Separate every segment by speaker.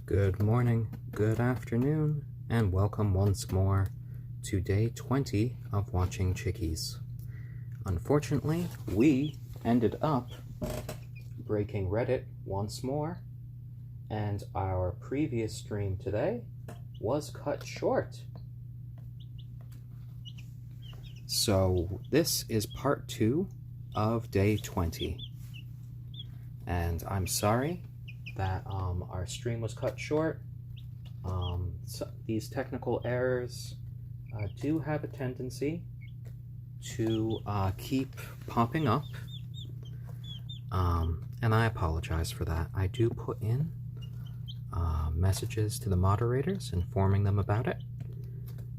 Speaker 1: Good morning, good afternoon, and welcome once more to day 20 of watching Chickies. Unfortunately, we ended up breaking Reddit once more, and our previous stream today was cut short. So this is part 2 of day 20, and I'm sorry that our stream was cut short. So these technical errors do have a tendency to keep popping up, and I apologize for that. I do put in messages to the moderators informing them about it.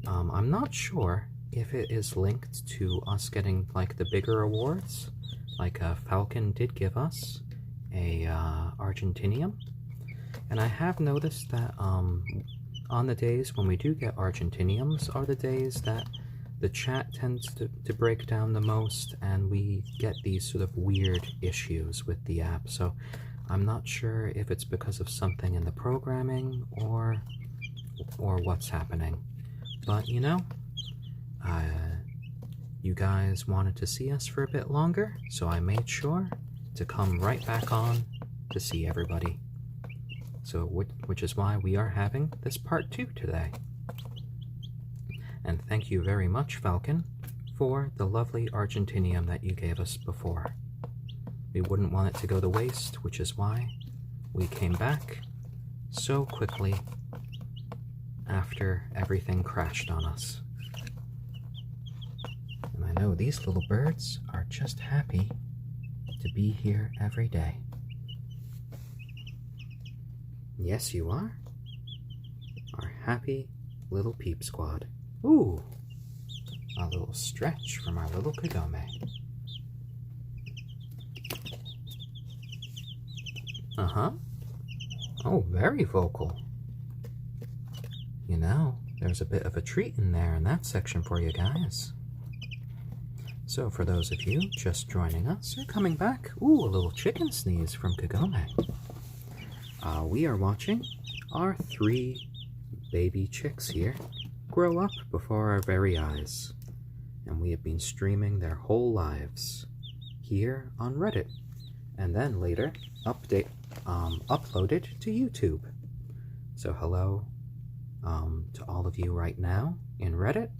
Speaker 1: I'm not sure if it is linked to us getting like the bigger awards, like Falcon did give us a Argentinium, and I have noticed that on the days when we do get Argentiniums are the days that the chat tends to break down the most, and we get these sort of weird issues with the app. So I'm not sure if it's because of something in the programming or what's happening, but you know, you guys wanted to see us for a bit longer, so I made sure to come right back on to see everybody. So which is why we are having this part 2 today. And thank you very much, Falcon, for the lovely Argentinium that you gave us before. We wouldn't want it to go to waste, which is why we came back so quickly after everything crashed on us. And I know these little birds are just happy to be here every day. Yes, you are. Our happy little peep squad. Ooh, a little stretch from our little Kagome. Uh-huh. Oh, very vocal. You know, there's a bit of a treat in there in that section for you guys. So for those of you just joining us or coming back, ooh, a little chicken sneeze from Kagome. We are watching our 3 baby chicks here grow up before our very eyes. And we have been streaming their whole lives here on Reddit, and then later uploaded to YouTube. So hello to all of you right now in Reddit,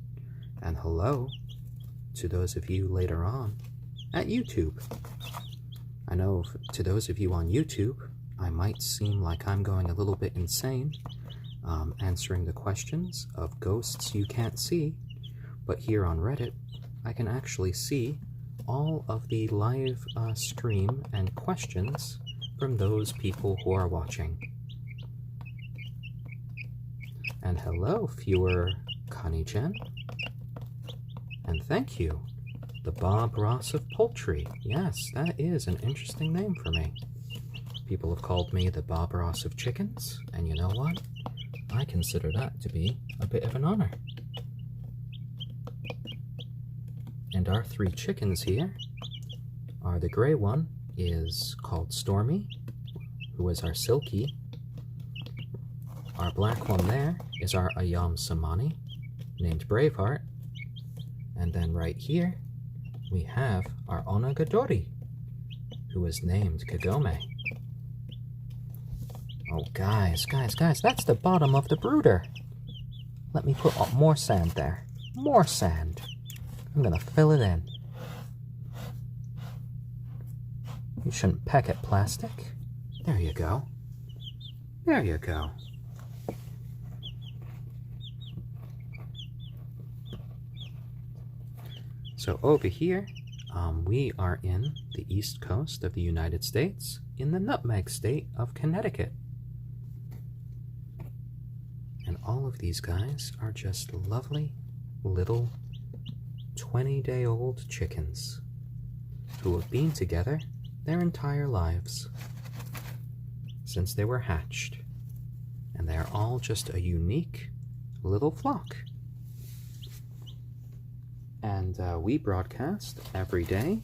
Speaker 1: and hello to those of you later on at YouTube. I know to those of you on YouTube, I might seem like I'm going a little bit insane, answering the questions of ghosts you can't see, but here on Reddit, I can actually see all of the live stream and questions from those people who are watching. And hello, Fewer Connie-Jen. And thank you, the Bob Ross of Poultry. Yes, that is an interesting name for me. People have called me the Bob Ross of Chickens, and you know what? I consider that to be a bit of an honor. And our 3 chickens here are, the gray one is called Stormy, who is our silkie. Our black one there is our ayam cemeni, named Braveheart. And then right here, we have our onagadori, who is named Kagome. Oh, guys, that's the bottom of the brooder. Let me put more sand there. More sand. I'm gonna fill it in. You shouldn't peck at plastic. There you go. There you go. So over here, we are in the east coast of the United States, in the nutmeg state of Connecticut. And all of these guys are just lovely little 20-day-old chickens who have been together their entire lives since they were hatched. And they are all just a unique little flock. And we broadcast every day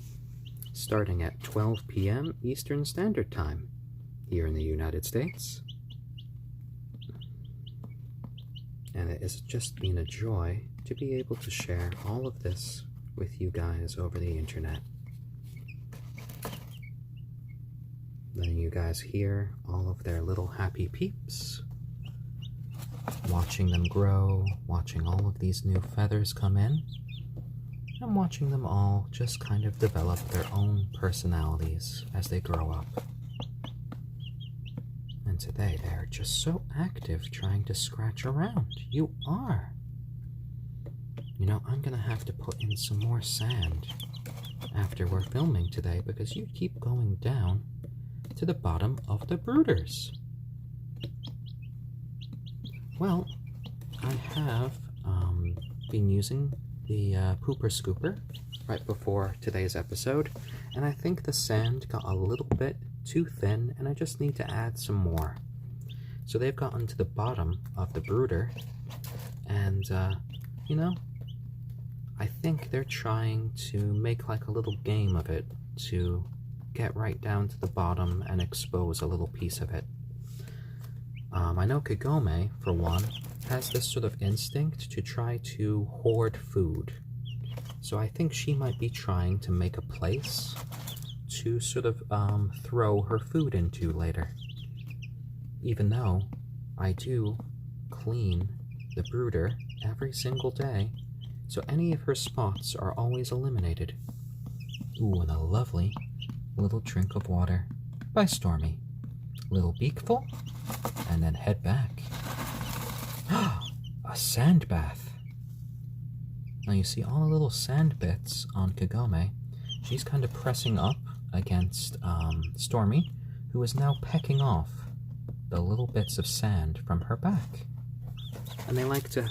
Speaker 1: starting at 12 p.m. Eastern Standard Time here in the United States. And it has just been a joy to be able to share all of this with you guys over the internet. Letting you guys hear all of their little happy peeps, watching them grow, watching all of these new feathers come in, and watching them all just kind of develop their own personalities as they grow up. And today they are just so active trying to scratch around. You are. You know, I'm gonna have to put in some more sand after we're filming today because you keep going down to the bottom of the brooders. Well, I have been using the pooper scooper right before today's episode, and I think the sand got a little bit too thin and I just need to add some more. So they've gotten to the bottom of the brooder, and you know, I think they're trying to make like a little game of it to get right down to the bottom and expose a little piece of it. I know Kagome, for one, has this sort of instinct to try to hoard food. So I think she might be trying to make a place to sort of throw her food into later. Even though I do clean the brooder every single day, so any of her spots are always eliminated. Ooh, and a lovely little drink of water by Stormy. Little beakful, and then head back. A sand bath. Now you see all the little sand bits on Kagome. She's kind of pressing up against Stormy, who is now pecking off the little bits of sand from her back. And they like to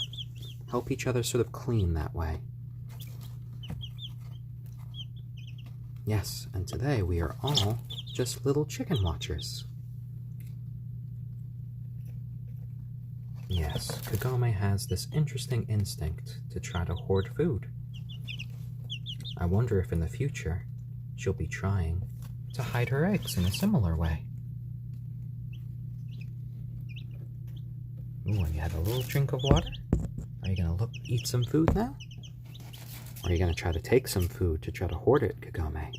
Speaker 1: help each other sort of clean that way. Yes, and today we are all just little chicken watchers. Yes, Kagome has this interesting instinct to try to hoard food. I wonder if in the future she'll be trying to hide her eggs in a similar way. Ooh, and you had a little drink of water? Are you gonna eat some food now? Or are you gonna try to take some food to try to hoard it, Kagome?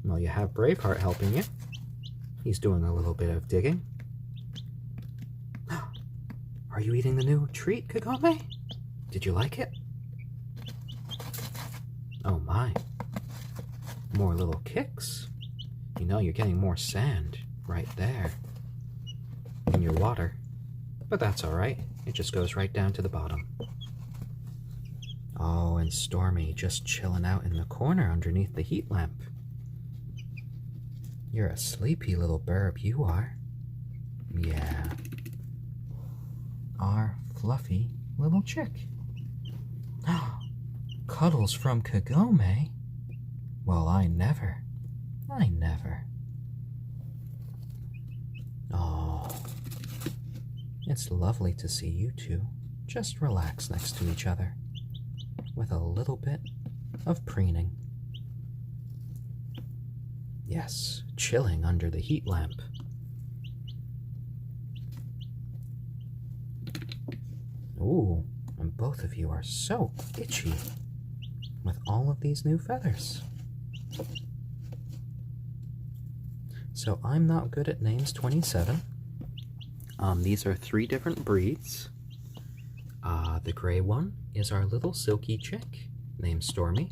Speaker 1: Well, you have Braveheart helping you. He's doing a little bit of digging. Are you eating the new treat, Kagome? Did you like it? Oh my. More little kicks. You know you're getting more sand right there in your water. But that's alright. It just goes right down to the bottom. Oh, and Stormy just chilling out in the corner underneath the heat lamp. You're a sleepy little burb, you are. Yeah. Our fluffy little chick. Cuddles from Kagome? Well, I never. Oh, it's lovely to see you two just relax next to each other with a little bit of preening. Yes, chilling under the heat lamp. Ooh, and both of you are so itchy with all of these new feathers. So I'm not good at names 27. These are 3 different breeds. The gray one is our little silky chick named Stormy.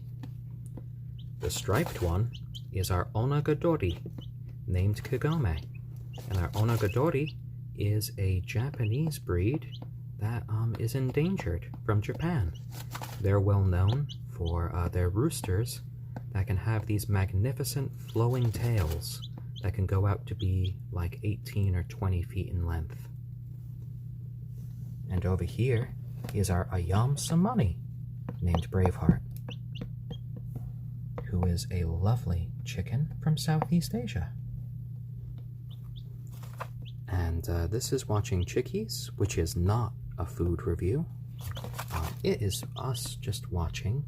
Speaker 1: The striped one is our onagadori named Kagome. And our onagadori is a Japanese breed that is endangered from Japan. They're well known for their roosters that can have these magnificent flowing tails that can go out to be like 18 or 20 feet in length. And over here is our ayam cemeni named Braveheart, who is a lovely chicken from Southeast Asia. And this is watching Chickies, which is not a food review. It is us just watching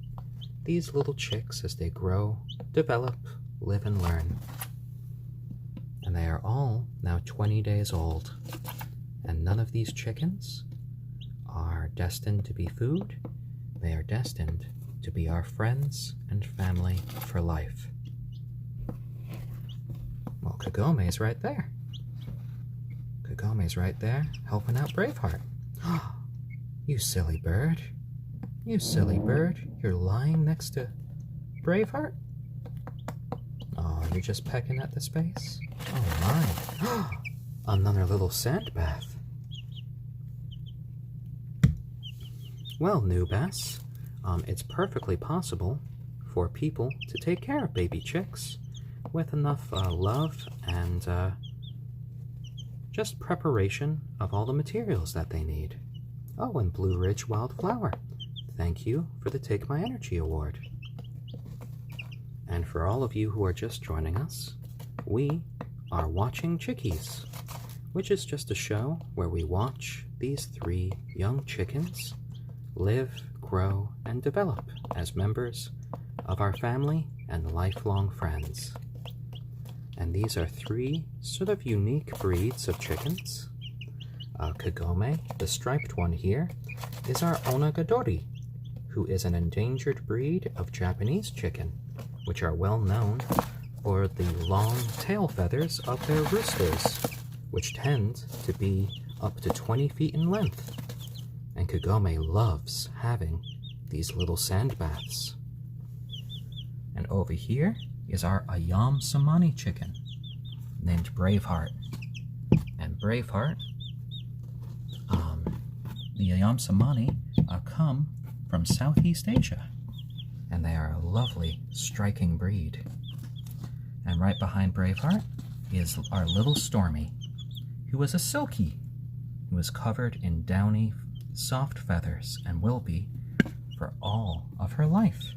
Speaker 1: these little chicks as they grow, develop, live, and learn. And they are all now 20 days old. And none of these chickens are destined to be food. They are destined to be our friends and family for life. Well, Kagome's right there. Kagome's right there, helping out Braveheart. You silly bird. You silly bird. You're lying next to Braveheart? Oh, you're just pecking at the space? Oh my. Another little sand bath. Well, new Bess, it's perfectly possible for people to take care of baby chicks with enough love and just preparation of all the materials that they need. Oh, and Blue Ridge Wildflower, thank you for the Take My Energy Award. And for all of you who are just joining us, we are watching Chickies, which is just a show where we watch these 3 young chickens live, grow, and develop as members of our family and lifelong friends. And these are 3 sort of unique breeds of chickens. Kagome, the striped one here, is our onagadori, who is an endangered breed of Japanese chicken, which are well known for the long tail feathers of their roosters, which tend to be up to 20 feet in length. And Kagome loves having these little sand baths. And over here is our ayam cemeni chicken, named Braveheart. And Braveheart, the ayam cemeni come from Southeast Asia, and they are a lovely, striking breed. And right behind Braveheart is our little Stormy, who is a silkie, who is covered in downy, soft feathers and will be for all of her life.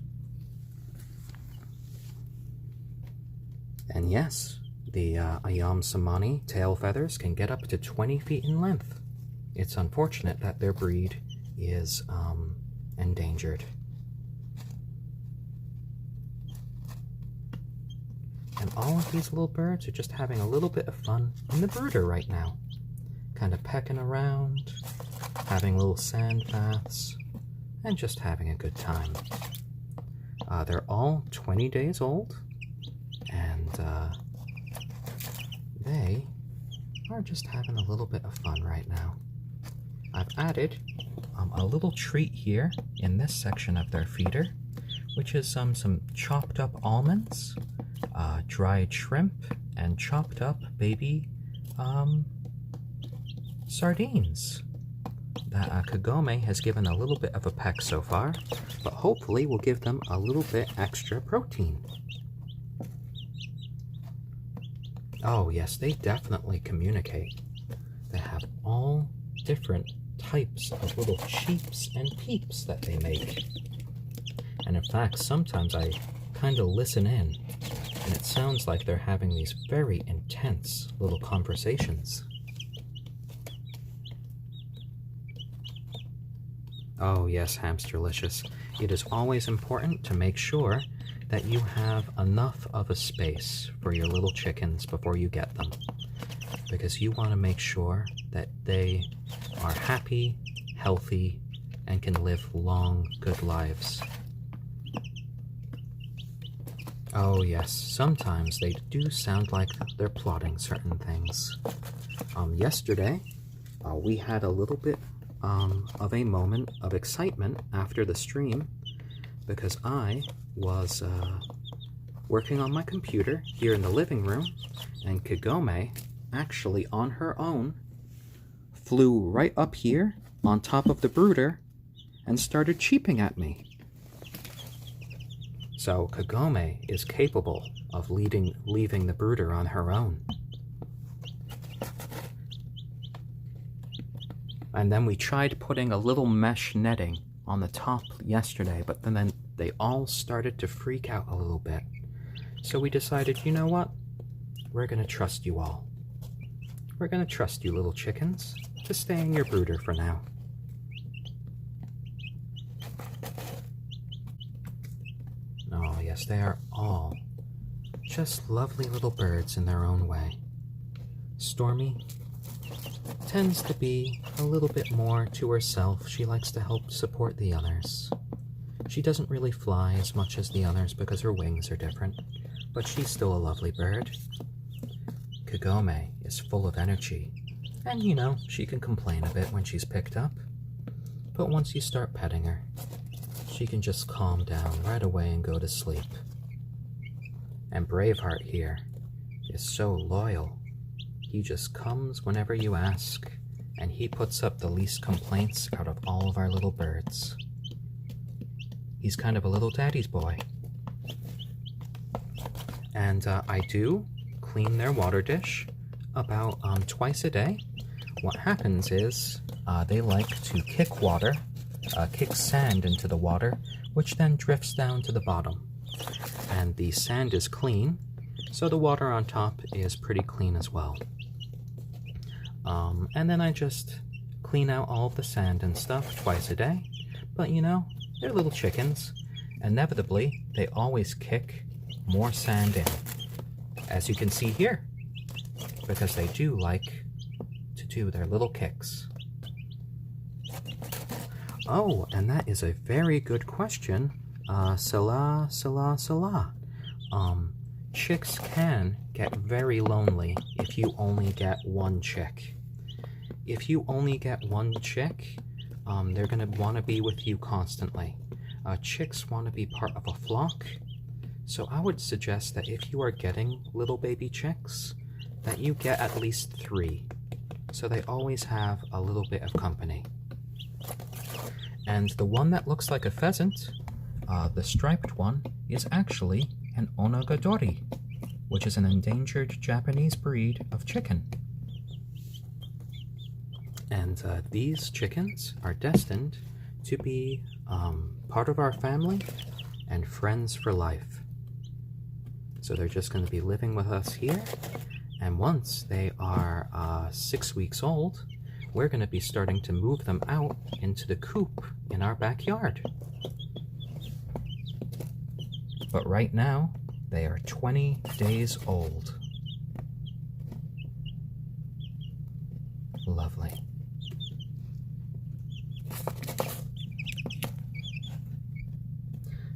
Speaker 1: And yes, the ayam cemeni tail feathers can get up to 20 feet in length. It's unfortunate that their breed is endangered. And all of these little birds are just having a little bit of fun in the brooder right now. Kind of pecking around, having little sand baths, and just having a good time. They're all 20 days old, and they are just having a little bit of fun right now. I've added a little treat here in this section of their feeder, which is some chopped up almonds, dried shrimp, and chopped up baby sardines that Kagome has given a little bit of a peck so far, but hopefully will give them a little bit extra protein. Oh yes, they definitely communicate. They have all different types of little cheeps and peeps that they make. And in fact, sometimes I kind of listen in, and it sounds like they're having these very intense little conversations. Oh yes, Hamsterlicious. It is always important to make sure that you have enough of a space for your little chickens before you get them, because you want to make sure that they are happy, healthy, and can live long, good lives. Oh yes, sometimes they do sound like they're plotting certain things. Yesterday, we had a little bit of a moment of excitement after the stream, because I was working on my computer here in the living room, and Kagome, actually on her own, flew right up here on top of the brooder and started cheeping at me. So Kagome is capable of leaving the brooder on her own. And then we tried putting a little mesh netting on the top yesterday, but then they all started to freak out a little bit. So we decided, you know what? We're going to trust you all. We're going to trust you little chickens to stay in your brooder for now. Oh yes, they are all just lovely little birds in their own way. Stormy tends to be a little bit more to herself. She likes to help support the others. She doesn't really fly as much as the others because her wings are different, but she's still a lovely bird. Kagome is full of energy, and you know, she can complain a bit when she's picked up. But once you start petting her, she can just calm down right away and go to sleep. And Braveheart here is so loyal. He just comes whenever you ask, and he puts up the least complaints out of all of our little birds. He's kind of a little daddy's boy. And I do clean their water dish about twice a day. What happens is they like to kick sand into the water, which then drifts down to the bottom. And the sand is clean, so the water on top is pretty clean as well. And then I just clean out all of the sand and stuff twice a day. But you know, they're little chickens. Inevitably, they always kick more sand in, as you can see here, because they do like to do their little kicks. Oh, and that is a very good question. Salah. Chicks can get very lonely if you only get one chick. If you only get one chick, they're going to want to be with you constantly. Chicks want to be part of a flock, so I would suggest that if you are getting little baby chicks, that you get at least 3, so they always have a little bit of company. And the one that looks like a pheasant, the striped one, is actually an onagadori, which is an endangered Japanese breed of chicken. And these chickens are destined to be part of our family and friends for life. So they're just going to be living with us here, and once they are 6 weeks old, we're going to be starting to move them out into the coop in our backyard. But right now, they are 20 days old. Lovely.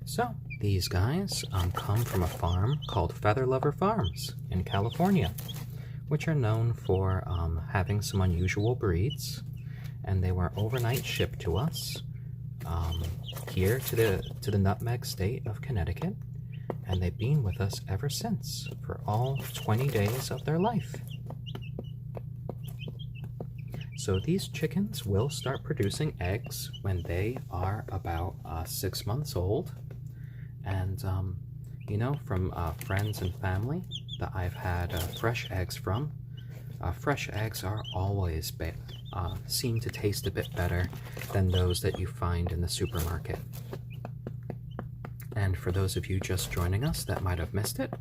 Speaker 1: So, these guys come from a farm called Feather Lover Farms in California, which are known for having some unusual breeds, and they were overnight shipped to us here to the nutmeg state of Connecticut, and they've been with us ever since for all 20 days of their life. So these chickens will start producing eggs when they are about 6 months old. And, you know, from friends and family that I've had fresh eggs from, fresh eggs are always seem to taste a bit better than those that you find in the supermarket. And for those of you just joining us that might have missed it,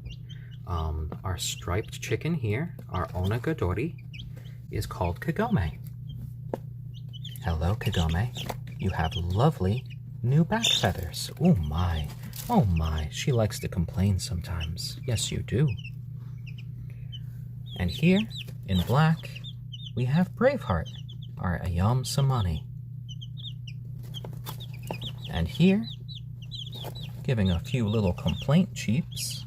Speaker 1: our striped chicken here, our onagadori, is called Kagome. Hello, Kagome. You have lovely new back feathers. Oh my, she likes to complain sometimes. Yes, you do. And here, in black, we have Braveheart, our ayam cemeni. And here, giving a few little complaint cheeps,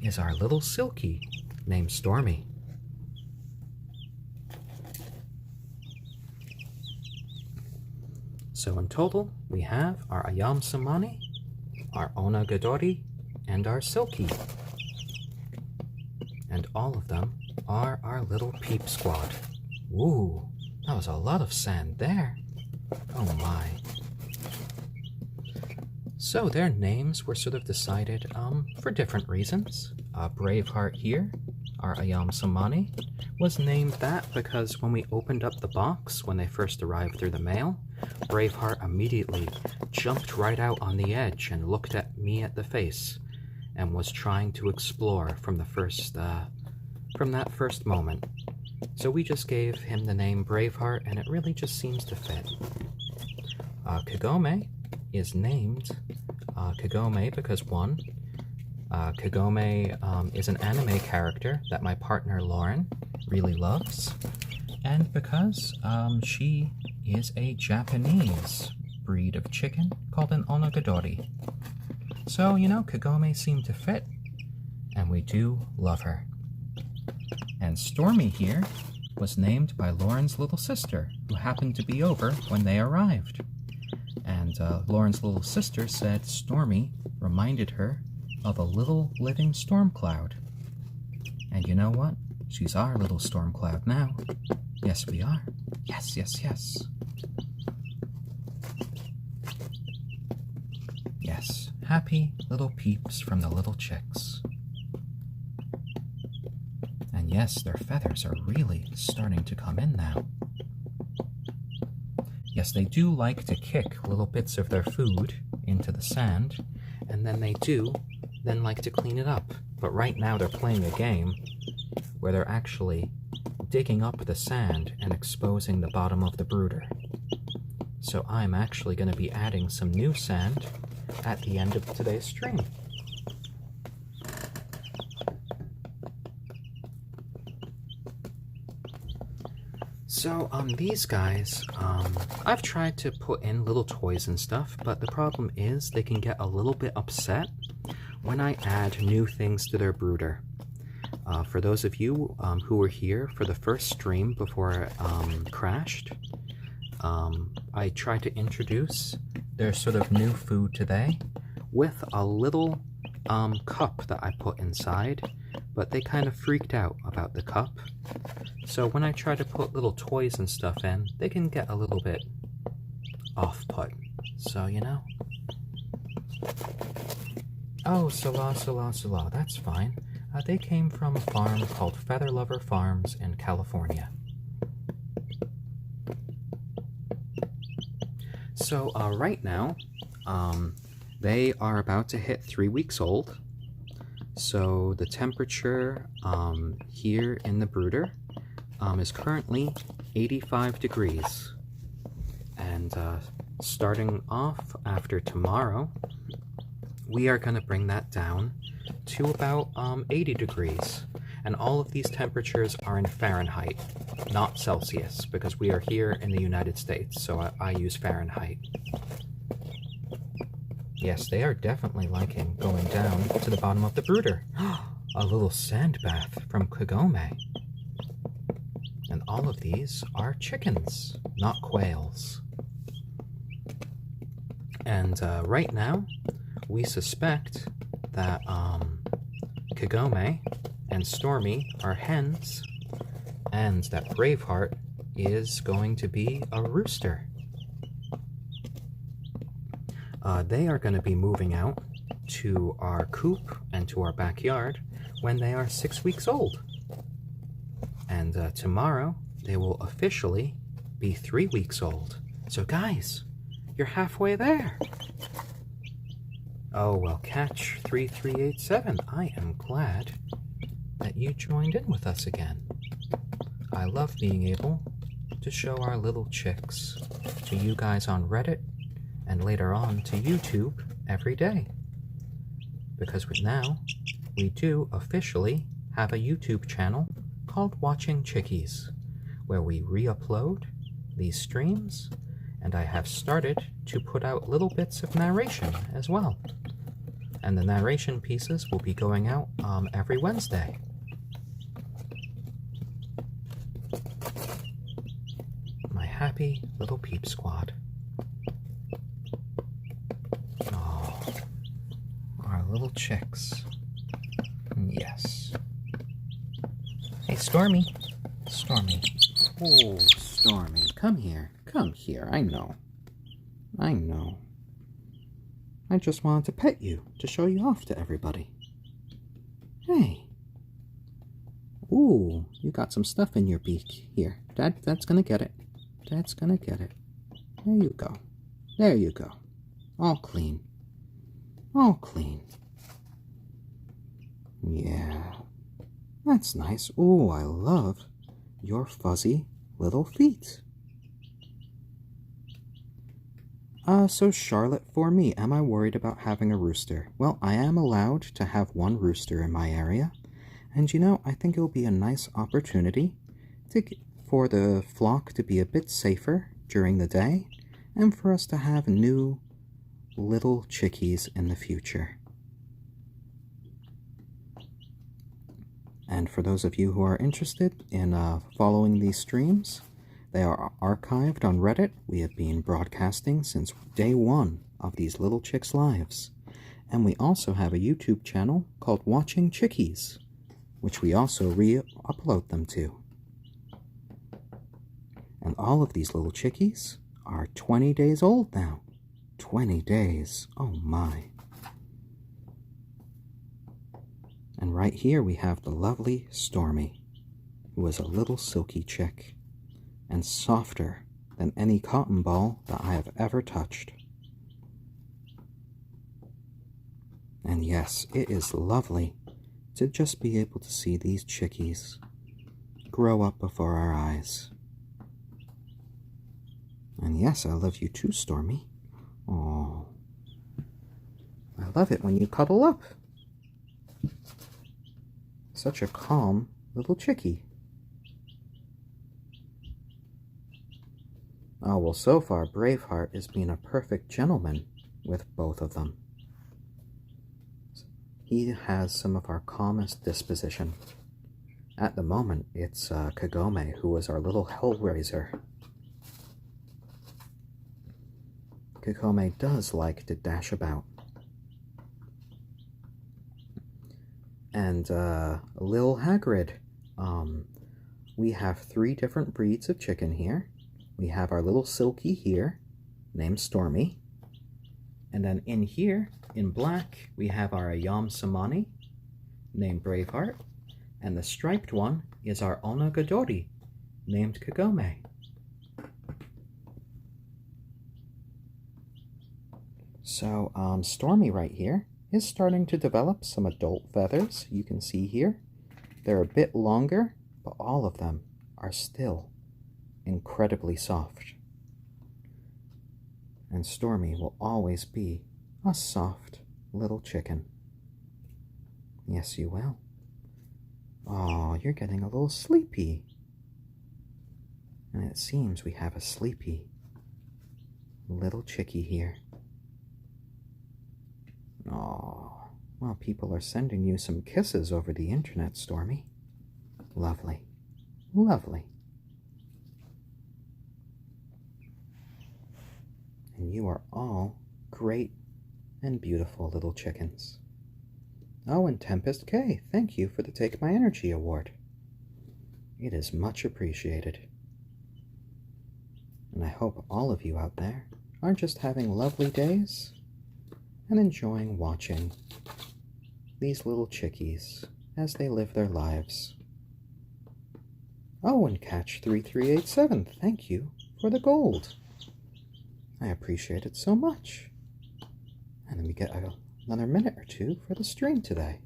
Speaker 1: is our little silkie named Stormy. So in total, we have our ayam cemeni, our onagadori, and our silkie. And all of them are our little peep squad. Ooh, that was a lot of sand there. Oh my. So their names were sort of decided for different reasons. Braveheart here, our ayam cemeni, was named that because when we opened up the box when they first arrived through the mail, Braveheart immediately jumped right out on the edge and looked at me at the face and was trying to explore from the first from that first moment. So we just gave him the name Braveheart, and it really just seems to fit. Kagome is named Kagome because one, Kagome is an anime character that my partner Lauren really loves, And because she is a Japanese breed of chicken called an onagadori. So, you know, Kagome seemed to fit, and we do love her. And Stormy here was named by Lauren's little sister, who happened to be over when they arrived. And Lauren's little sister said Stormy reminded her of a little living storm cloud. And you know what? She's our little storm cloud now. Yes, we are. Yes, yes, yes. Yes, happy little peeps from the little chicks. And yes, their feathers are really starting to come in now. Yes, they do like to kick little bits of their food into the sand, and then they do then like to clean it up. But right now they're playing a game where they're actually digging up the sand and exposing the bottom of the brooder. So I'm actually going to be adding some new sand at the end of today's stream. So, these guys, I've tried to put in little toys and stuff, but the problem is they can get a little bit upset when I add new things to their brooder. For those of you who were here for the first stream before it crashed, I tried to introduce their sort of new food today with a little cup that I put inside, but they kind of freaked out about the cup. So when I try to put little toys and stuff in, they can get a little bit off-put. So, you know. Oh, Salah, that's fine. They came from a farm called Feather Lover Farms in California. So, right now, they are about to hit 3 weeks old. So the temperature here in the brooder is currently 85 degrees. And starting off after tomorrow, we are going to bring that down to about 80 degrees. And all of these temperatures are in Fahrenheit, not Celsius, because we are here in the United States, so I use Fahrenheit. Yes, they are definitely liking going down to the bottom of the brooder. A little sand bath from Kagome. And all of these are chickens, not quails. And right now, we suspect that Kagome and Stormy are hens, and that Braveheart is going to be a rooster. They are going to be moving out to our coop and to our backyard when they are 6 weeks old. And tomorrow, they will officially be 3 weeks old. So guys, you're halfway there. Oh, well, Catch 3387, I am glad that you joined in with us again. I love being able to show our little chicks to you guys on Reddit and later on to YouTube every day. Because now, we do officially have a YouTube channel called Watching Chickies, where we re-upload these streams, and I have started to put out little bits of narration as well. And the narration pieces will be going out every Wednesday. My happy little peep squad. Oh, our little chicks. Yes. Hey, Stormy. Stormy. Oh, Stormy, come here. Come here. I know. I just wanted to pet you, to show you off to everybody. Hey. Ooh, you got some stuff in your beak. Here, Dad's gonna get it. Dad's gonna get it. There you go. There you go. All clean. All clean. Yeah. That's nice. Ooh, I love your fuzzy little feet. So Charlotte, for me, am I worried about having a rooster? Well, I am allowed to have one rooster in my area, and you know, I think it'll be a nice opportunity for the flock to be a bit safer during the day and for us to have new little chickies in the future. And for those of you who are interested in following these streams, they are archived on Reddit. We have been broadcasting since day one of these little chicks' lives. And we also have a YouTube channel called Watching Chickies, which we also re-upload them to. And all of these little chickies are 20 days old now. 20 days. Oh my. And right here we have the lovely Stormy, who is a little silky chick and softer than any cotton ball that I have ever touched. And yes, it is lovely to just be able to see these chickies grow up before our eyes. And yes, I love you too, Stormy. Oh, I love it when you cuddle up. Such a calm little chickie. Oh, well, so far, Braveheart has been a perfect gentleman with both of them. He has some of our calmest disposition. At the moment, it's Kagome, who is our little hellraiser. Kagome does like to dash about. And Lil Hagrid. We have 3 different breeds of chicken here. We have our little silkie here, named Stormy. And then in here, in black, we have our ayam cemeni, named Braveheart. And the striped one is our onagadori, named Kagome. So, Stormy right here is starting to develop some adult feathers. You can see here. They're a bit longer, but all of them are still incredibly soft. And Stormy will always be a soft little chicken. Yes, you will. Oh, you're getting a little sleepy. And it seems we have a sleepy little chickie here. Oh, well, people are sending you some kisses over the internet, Stormy. Lovely. Lovely. And you are all great and beautiful little chickens. Oh, and Tempest K, thank you for the Take My Energy award. It is much appreciated. And I hope all of you out there are just having lovely days and enjoying watching these little chickies as they live their lives. Oh, and Catch3387, thank you for the gold. I appreciate it so much. And then we get another minute or two for the stream today.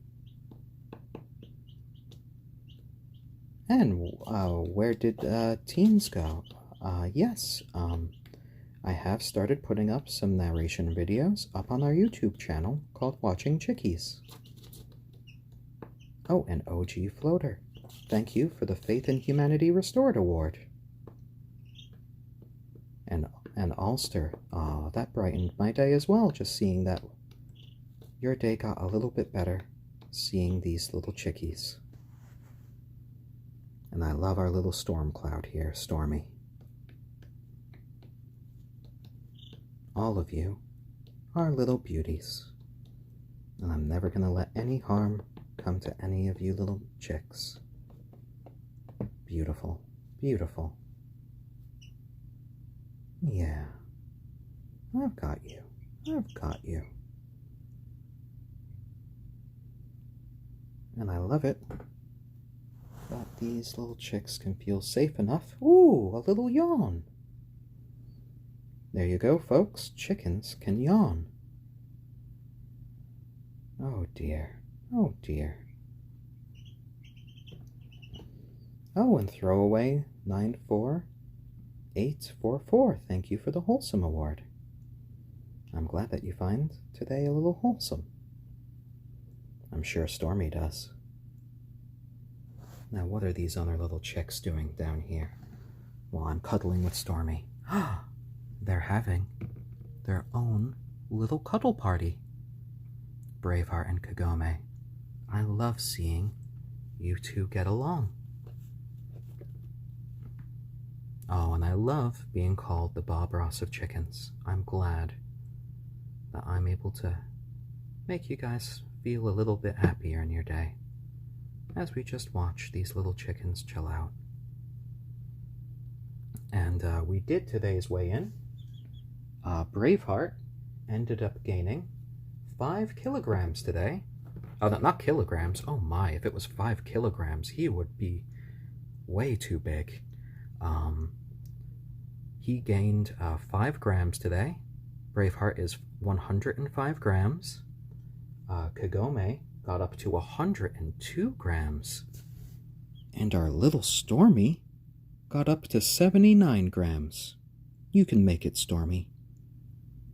Speaker 1: And where did teens go? Yes, I have started putting up some narration videos up on our YouTube channel called Watching Chickies. Oh, and OG Floater, thank you for the Faith in Humanity Restored Award. And Ulster, oh, that brightened my day as well, just seeing that your day got a little bit better, seeing these little chickies. And I love our little storm cloud here, Stormy. All of you are little beauties, and I'm never going to let any harm come to any of you little chicks. Beautiful, beautiful. Yeah, I've got you. I've got you. And I love it that these little chicks can feel safe enough. Ooh, a little yawn. There you go, folks. Chickens can yawn. Oh dear. Oh dear. Oh, and Throwaway 94844, thank you for the Wholesome Award. I'm glad that you find today a little wholesome. I'm sure Stormy does. Now, what are these other little chicks doing down here? while I'm cuddling with Stormy. They're having their own little cuddle party. Braveheart and Kagome, I love seeing you two get along. Oh, and I love being called the Bob Ross of chickens. I'm glad that I'm able to make you guys feel a little bit happier in your day as we just watch these little chickens chill out. And we did today's weigh-in. Braveheart ended up gaining 5 kilograms today. Oh, not kilograms. Oh my, if it was 5 kilograms, he would be way too big. He gained 5 grams today. Braveheart is 105 grams. Kagome got up to 102 grams. And our little Stormy got up to 79 grams. You can make it, Stormy.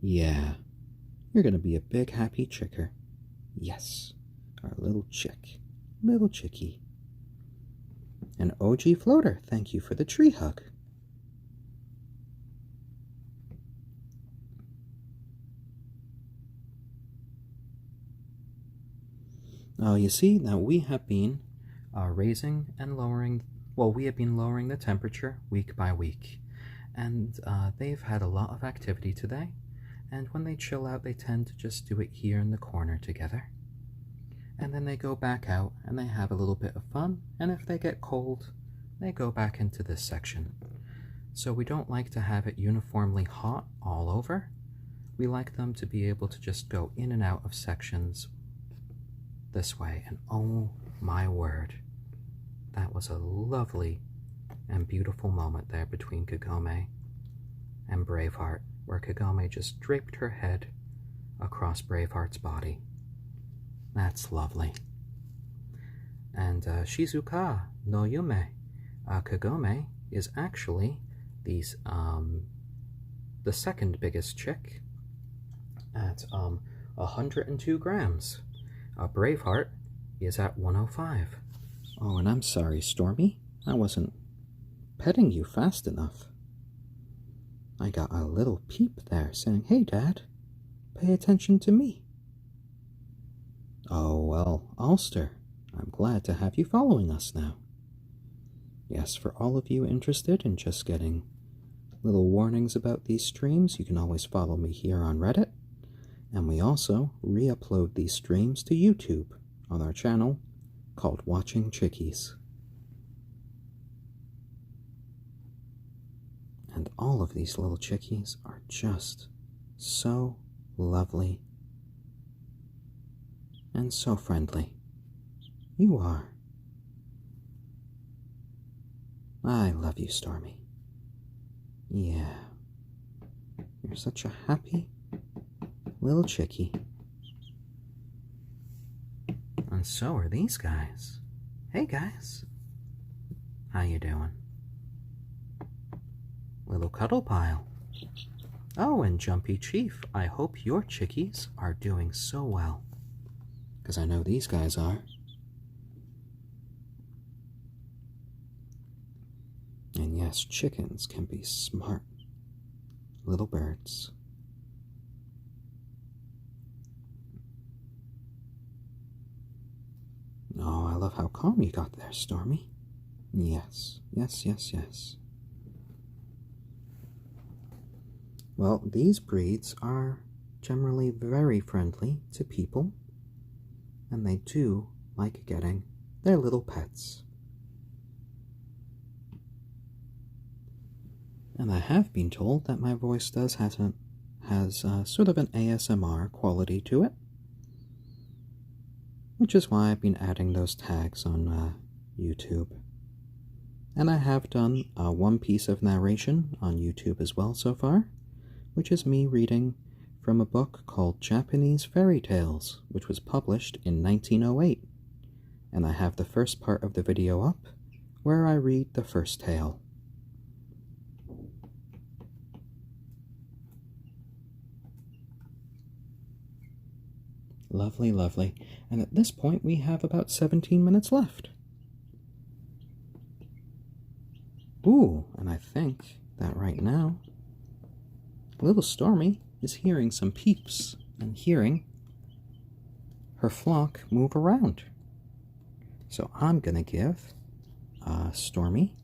Speaker 1: Yeah, you're gonna be a big happy chicker. Yes, our little chick, little chickie. And OG Floater, thank you for the tree hug. You see, now we have been raising and lowering, well, we have been lowering the temperature week by week. And they've had a lot of activity today. And when they chill out, they tend to just do it here in the corner together. And then they go back out and they have a little bit of fun. And if they get cold, they go back into this section. So we don't like to have it uniformly hot all over. We like them to be able to just go in and out of sections this way. And oh my word, that was a lovely and beautiful moment there between Kagome and Braveheart, where Kagome just draped her head across Braveheart's body. That's lovely. And Shizuka no Yume, Kagome is actually the second biggest chick at 102 grams. Braveheart is at 105. Oh, and I'm sorry, Stormy. I wasn't petting you fast enough. I got a little peep there saying, "Hey, Dad, pay attention to me." Oh, well, Ulster, I'm glad to have you following us now. Yes, for all of you interested in just getting little warnings about these streams, you can always follow me here on Reddit. And we also re-upload these streams to YouTube on our channel called Watching Chickies. And all of these little chickies are just so lovely and so friendly. You are. I love you, Stormy. Yeah. You're such a happy little chickie. And so are these guys. Hey, guys. How you doing? Little cuddle pile. Oh, and Jumpy Chief, I hope your chickies are doing so well. Because I know these guys are. And yes, chickens can be smart little birds. Oh, I love how calm you got there, Stormy. Yes, yes, yes, yes. Well, these breeds are generally very friendly to people, and they do like getting their little pets. And I have been told that my voice does has sort of an ASMR quality to it, which is why I've been adding those tags on YouTube. And I have done one piece of narration on YouTube as well so far, which is me reading from a book called Japanese Fairy Tales, which was published in 1908. And I have the first part of the video up, where I read the first tale. Lovely, lovely. And at this point, we have about 17 minutes left. Ooh, and I think that right now, little Stormy is hearing some peeps and hearing her flock move around. So I'm gonna give Stormy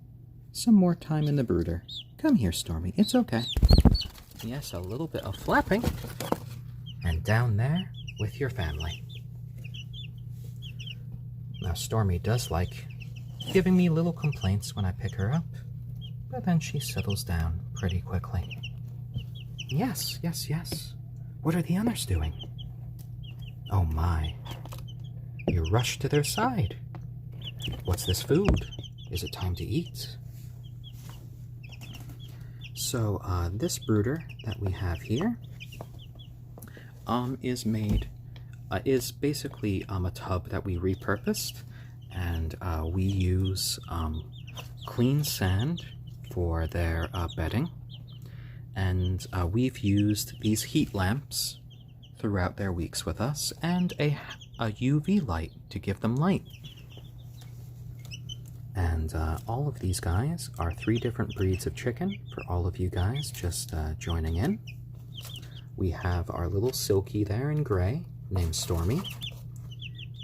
Speaker 1: some more time in the brooder. Come here, Stormy, it's okay. Yes, a little bit of flapping. And down there with your family. Now, Stormy does like giving me little complaints when I pick her up, but then she settles down pretty quickly. Yes, yes, yes. What are the others doing? Oh my. You rush to their side. What's this food? Is it time to eat? So, this brooder that we have here is basically a tub that we repurposed, and we use clean sand for their bedding, and we've used these heat lamps throughout their weeks with us, and a UV light to give them light. And all of these guys are 3 different breeds of chicken for all of you guys just joining in. We have our little silkie there in gray, named Stormy.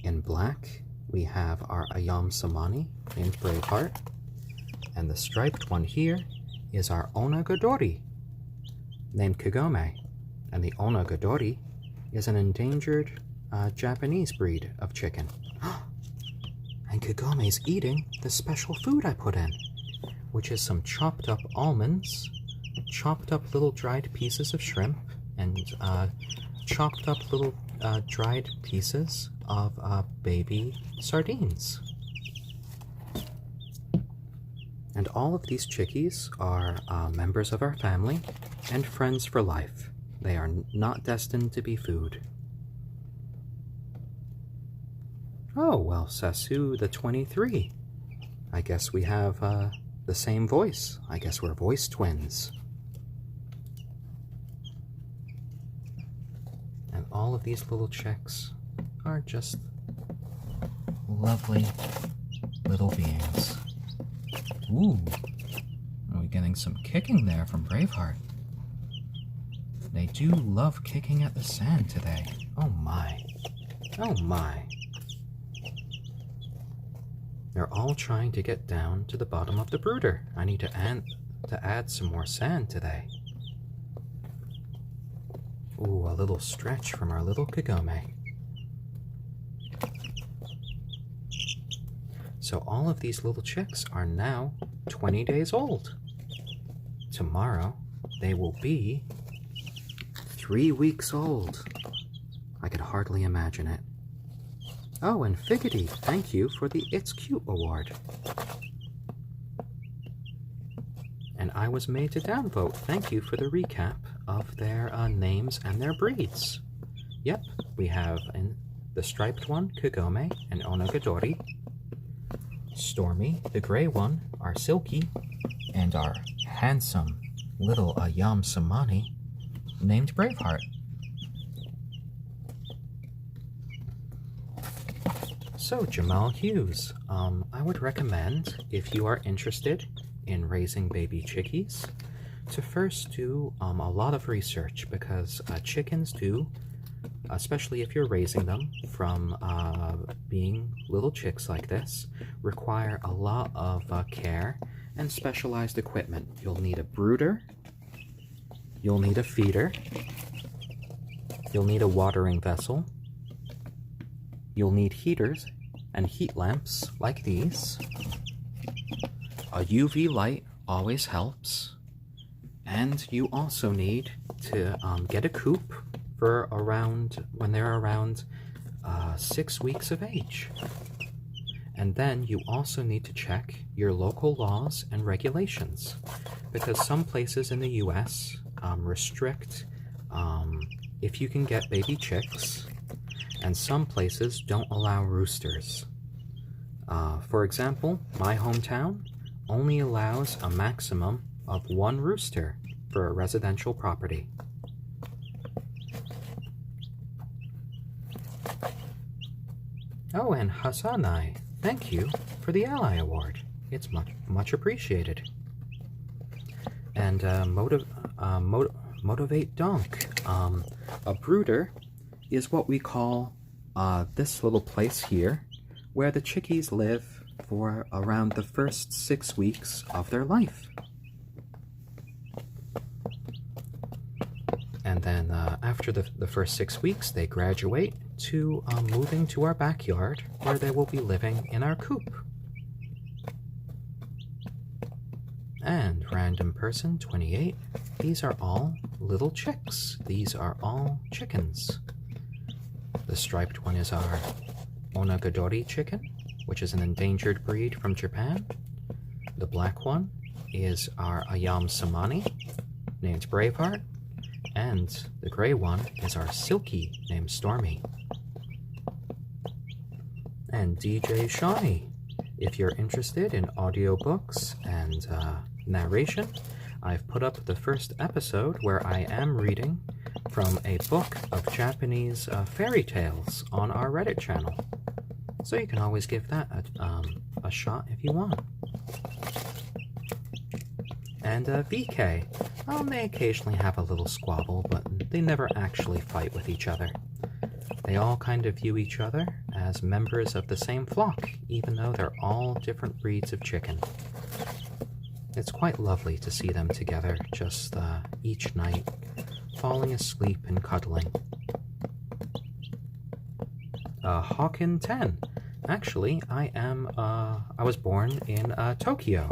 Speaker 1: In black, we have our ayam cemeni, named Braveheart. And the striped one here is our onagadori, named Kagome. And the onagadori is an endangered Japanese breed of chicken. And Kagome's eating the special food I put in, which is some chopped up almonds, chopped up little dried pieces of shrimp, and chopped up little dried pieces of baby sardines. And all of these chickies are members of our family and friends for life. They are not destined to be food. Oh, well, Sasu the 23. I guess we have the same voice. I guess we're voice twins. And all of these little chicks are just lovely little beings. Ooh, are we getting some kicking there from Braveheart? They do love kicking at the sand today. Oh my. Oh my. They're all trying to get down to the bottom of the brooder. I need to add some more sand today. Ooh, a little stretch from our little Kagome. So all of these little chicks are now 20 days old. Tomorrow, they will be 3 weeks old. I could hardly imagine it. Oh, and Figgity, thank you for the It's Cute award. And I was made to downvote. Thank you for the recap of their names and their breeds. Yep, we have the striped one, Kagome and onagadori. Stormy, the gray one, our silkie, and our handsome little ayam cemeni named Braveheart. So, Jamal Hughes, I would recommend, if you are interested in raising baby chickies, to first do a lot of research, because chickens do, especially if you're raising them from being little chicks like this, require a lot of care and specialized equipment. You'll need a brooder, you'll need a feeder, you'll need a watering vessel, you'll need heaters and heat lamps like these. A UV light always helps. And you also need to get a coop for when they're around 6 weeks of age. And then you also need to check your local laws and regulations, because some places in the US restrict if you can get baby chicks, and some places don't allow roosters. For example, my hometown only allows a maximum of 1 rooster for a residential property. Oh, and Hasanai, thank you for the Ally Award. It's much appreciated. And motivate donk. A brooder is what we call this little place here, where the chickies live for around the first 6 weeks of their life. And then after the first 6 weeks, they graduate to moving to our backyard, where they will be living in our coop. And random person 28, these are all little chicks. These are all chickens. The striped one is our onagadori chicken, which is an endangered breed from Japan. The black one is our ayam cemeni, named Braveheart. And the gray one is our silkie, named Stormy. And DJ Shawnee, if you're interested in audiobooks and narration, I've put up the first episode where I am reading from a book of Japanese fairy tales on our Reddit channel. So you can always give that a shot if you want. And VK, they occasionally have a little squabble, but they never actually fight with each other. They all kind of view each other as members of the same flock, even though they're all different breeds of chicken. It's quite lovely to see them together, just each night, falling asleep and cuddling. Hawkin 10. Actually, I was born in Tokyo,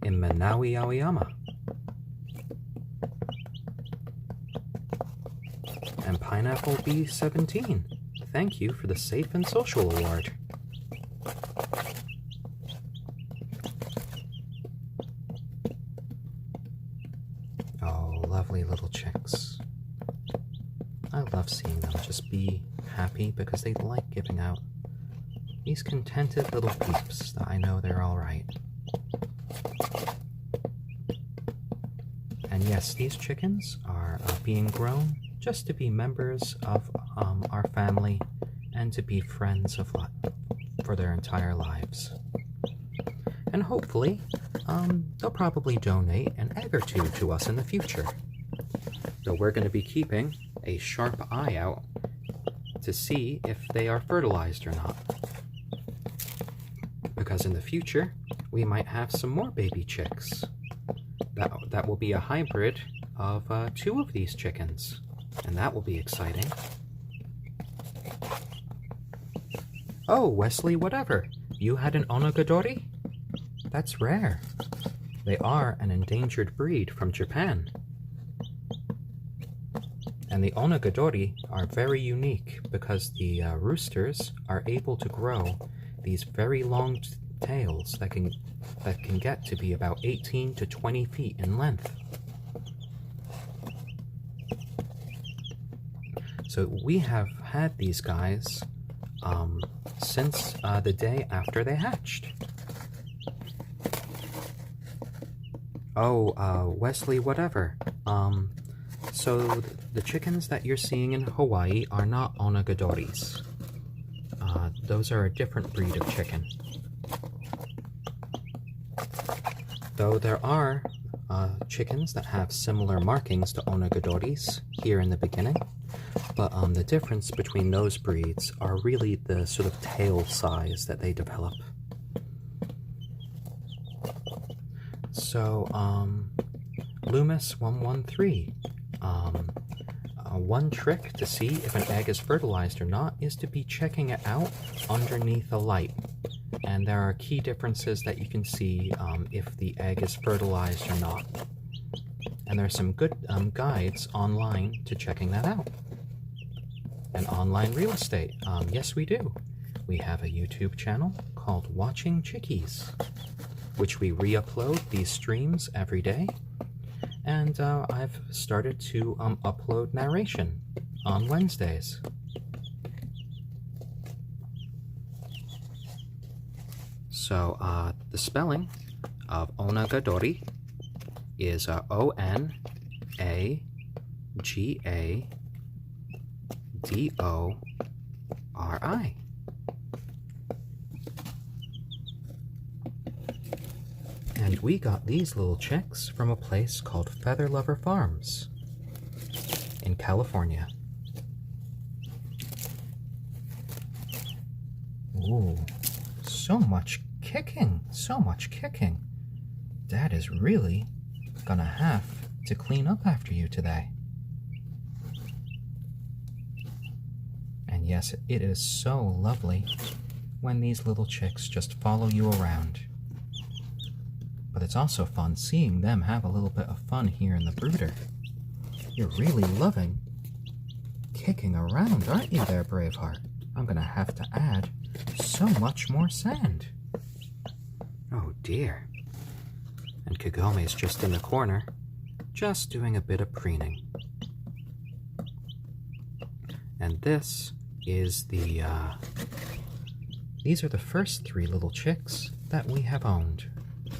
Speaker 1: in Manawi, Aoyama. And Pineapple B17, thank you for the Safe and Social Award. Oh, lovely little chicks. I love seeing them just be happy because they like giving out these contented little peeps that I know they're alright. And yes, these chickens are being grown just to be members of our family and to be friends for their entire lives. And hopefully, they'll probably donate an egg or two to us in the future. So we're going to be keeping a sharp eye out to see if they are fertilized or not. Because in the future, we might have some more baby chicks. That will be a hybrid of 2 of these chickens, and that will be exciting. Oh, Wesley, whatever. You had an onagadori? That's rare. They are an endangered breed from Japan. And the onagadori are very unique because the roosters are able to grow these very long tails that can get to be about 18 to 20 feet in length. So we have had these guys since the day after they hatched. Oh, Wesley, whatever. So the chickens that you're seeing in Hawaii are not onagadoris. Those are a different breed of chicken. Though there are chickens that have similar markings to onagadoris here in the beginning, but the difference between those breeds are really the sort of tail size that they develop. So, Loomis113, one trick to see if an egg is fertilized or not is to be checking it out underneath a light. And there are key differences that you can see if the egg is fertilized or not. And there's some good guides online to checking that out. And online real estate, yes we do. We have a YouTube channel called Watching Chickies, which we re-upload these streams every day. And I've started to upload narration on Wednesdays. So the spelling of onagadori is O-N-A-G-A-D-O-R-I. And And we got these little chicks from a place called Feather Lover Farms in California. Ooh, so much kicking, so much kicking. Dad is really gonna have to clean up after you today. And yes, it is so lovely when these little chicks just follow you around. But it's also fun seeing them have a little bit of fun here in the brooder. You're really loving kicking around, aren't you there, Braveheart? I'm gonna have to add so much more sand. Oh dear. And Kagome's just in the corner, just doing a bit of preening. And this is the, these are the first 3 little chicks that we have owned.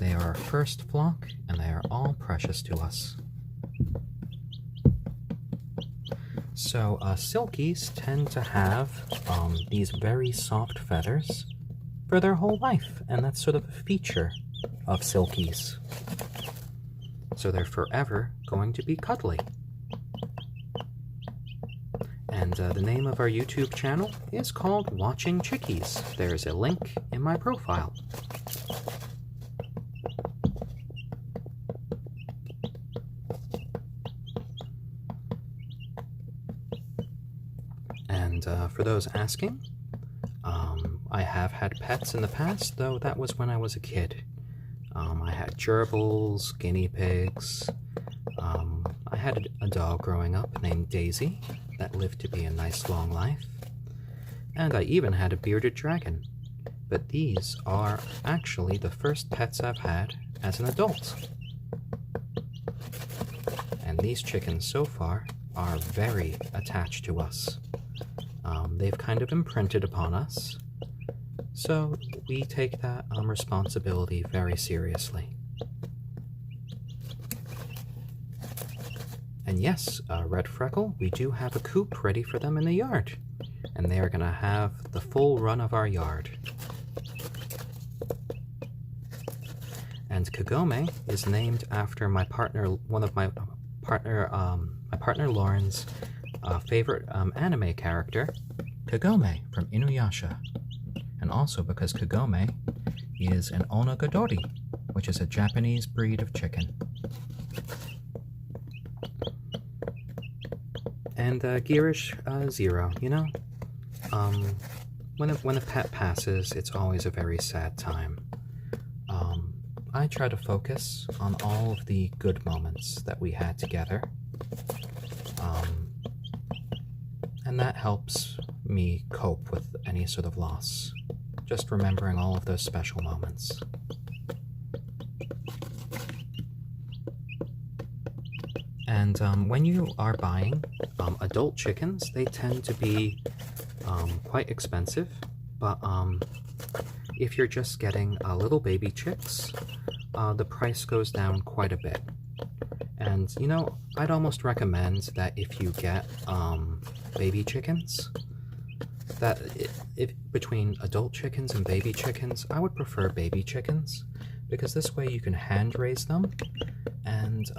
Speaker 1: They are our first flock, and they are all precious to us. So, silkies tend to have these very soft feathers for their whole life, and that's sort of a feature of silkies. So they're forever going to be cuddly. And the name of our YouTube channel is called Watching Chickies. There's a link in my profile. And for those asking, I have had pets in the past, though that was when I was a kid. I had gerbils, guinea pigs. I had a dog growing up named Daisy that lived to be a nice long life. And I even had a bearded dragon. But these are actually the first pets I've had as an adult. And these chickens so far are very attached to us. They've kind of imprinted upon us. So we take that responsibility very seriously. And yes, Red Freckle, we do have a coop ready for them in the yard. And they are going to have the full run of our yard. And Kagome is named after my partner, one of my partner Lauren's favorite anime character, Kagome from Inuyasha. And also because Kagome is an onagadori, which is a Japanese breed of chicken. And Gearish Zero, you know? When a pet passes, it's always a very sad time. I try to focus on all of the good moments that we had together. And that helps me cope with any sort of loss. Just remembering all of those special moments. And when you are buying adult chickens, they tend to be quite expensive. But if you're just getting little baby chicks, the price goes down quite a bit. And, you know, I'd almost recommend that if you get baby chickens, that if between adult chickens and baby chickens, I would prefer baby chickens, because this way you can hand raise them, and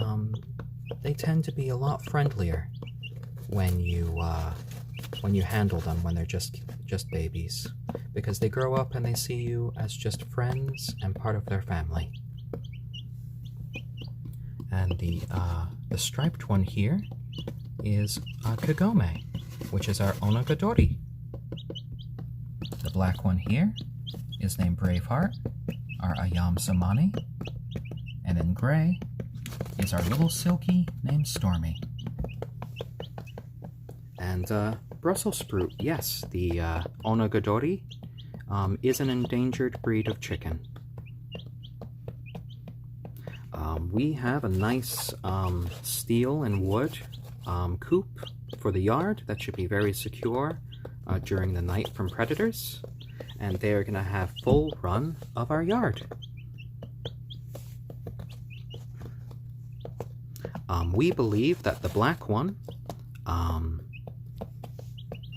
Speaker 1: they tend to be a lot friendlier when you handle them when they're just babies, because they grow up and they see you as just friends and part of their family. And the striped one here is Kagome, which is our onagadori. The black one here is named Braveheart, our ayam cemeni, and in gray is our little silkie named Stormy. And Brussels sprout, yes, the onagadori is an endangered breed of chicken. We have a nice steel and wood coop for the yard that should be very secure during the night from predators, and they're going to have full run of our yard. We believe that the black one,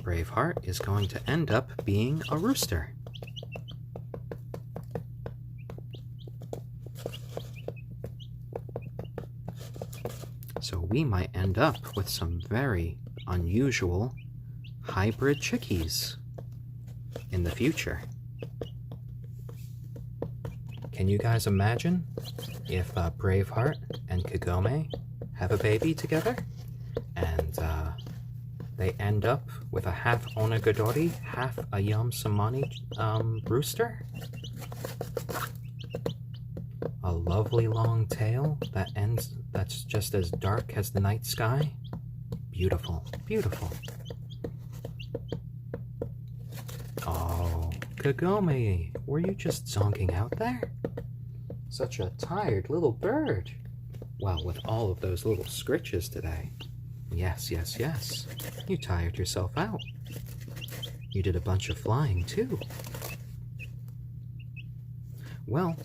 Speaker 1: Braveheart, is going to end up being a rooster. we might end up with some very unusual hybrid chickies in the future. Can you guys imagine if Braveheart and Kagome have a baby together and they end up with a half onagadori, half ayam cemeni rooster? A lovely long tail that's just as dark as the night sky. Beautiful, beautiful. Oh, Kagome, were you just zonking out there? Such a tired little bird. Well, with all of those little scritches today. Yes, yes, yes. You tired yourself out. You did a bunch of flying, too. Well,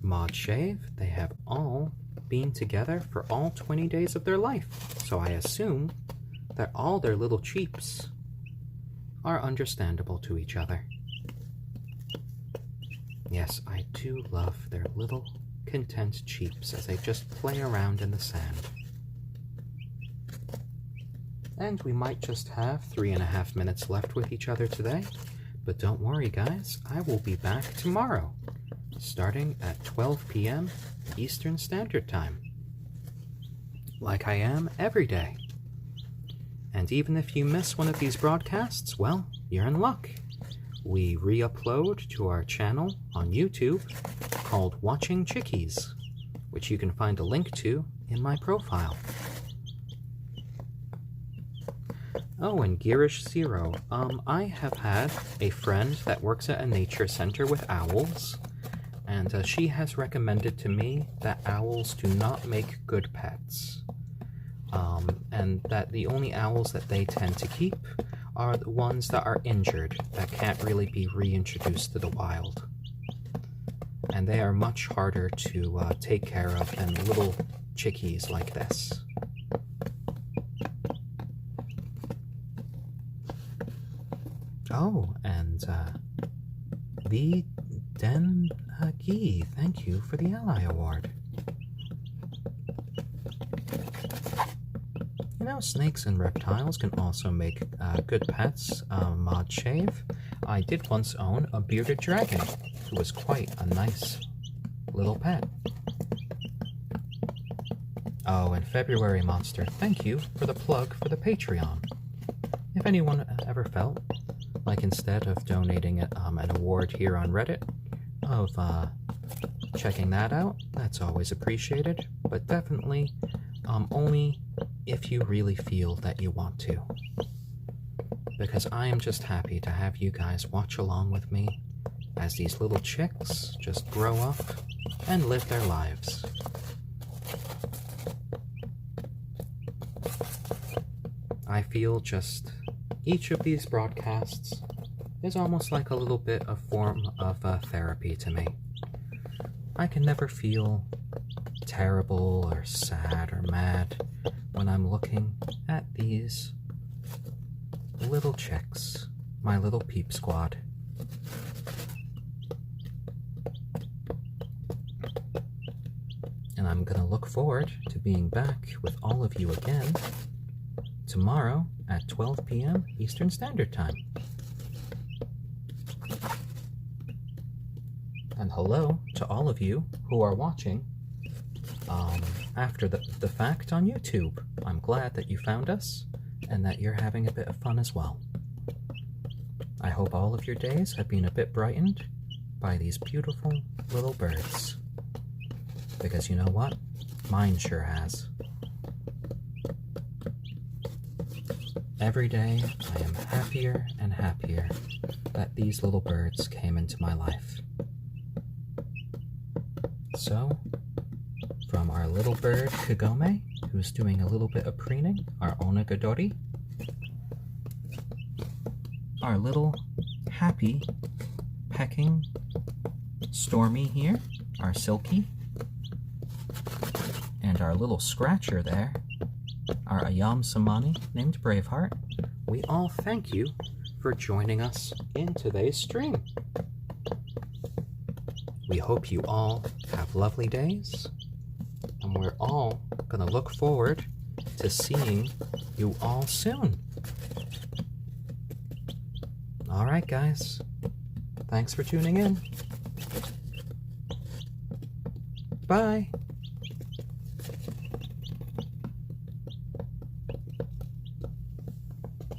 Speaker 1: Mod Shave, they have all been together for all 20 days of their life. So I assume that all their little cheeps are understandable to each other. Yes, I do love their little content cheeps as they just play around in the sand. And we might just have 3.5 minutes left with each other today, but don't worry guys, I will be back tomorrow, starting at 12 p.m. Eastern Standard Time, like I am every day. And even if you miss one of these broadcasts, well, you're in luck. We re-upload to our channel on YouTube called Watching Chickies, which you can find a link to in my profile. Oh, and Gearish Zero, I have had a friend that works at a nature center with owls, and she has recommended to me that owls do not make good pets, and that the only owls that they tend to keep are the ones that are injured, that can't really be reintroduced to the wild. And they are much harder to take care of than little chickies like this. Oh, and the Den Gi, thank you for the Ally Award. You know, snakes and reptiles can also make good pets. Mod Shave, I did once own a bearded dragon, who was quite a nice little pet. Oh, and February Monster, thank you for the plug for the Patreon. If anyone ever felt like instead of donating an award here on Reddit, of checking that out, that's always appreciated, but definitely only if you really feel that you want to. Because I am just happy to have you guys watch along with me as these little chicks just grow up and live their lives. I feel just each of these broadcasts is almost like a little bit of form of therapy to me. I can never feel terrible or sad or mad when I'm looking at these little chicks, my little peep squad. And I'm gonna look forward to being back with all of you again tomorrow at 12 p.m. Eastern Standard Time. And hello to all of you who are watching after the fact on YouTube. I'm glad that you found us and that you're having a bit of fun as well. I hope all of your days have been a bit brightened by these beautiful little birds. Because you know what? Mine sure has. Every day I am happier and happier that these little birds came into my life. So, from our little bird Kagome, who's doing a little bit of preening, our onagadori, our little happy pecking Stormy here, our silkie, and our little scratcher there, our ayam cemeni named Braveheart, we all thank you for joining us in today's stream. We hope you all have lovely days, and and we're all gonna look forward to seeing you all soon. Alright guys, thanks for tuning in. Bye!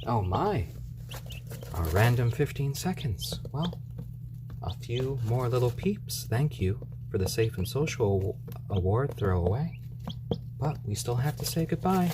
Speaker 1: Oh my! A random 15 seconds. Well, a few more little peeps. Thank you for the Safe and Social Award throwaway. But we still have to say goodbye.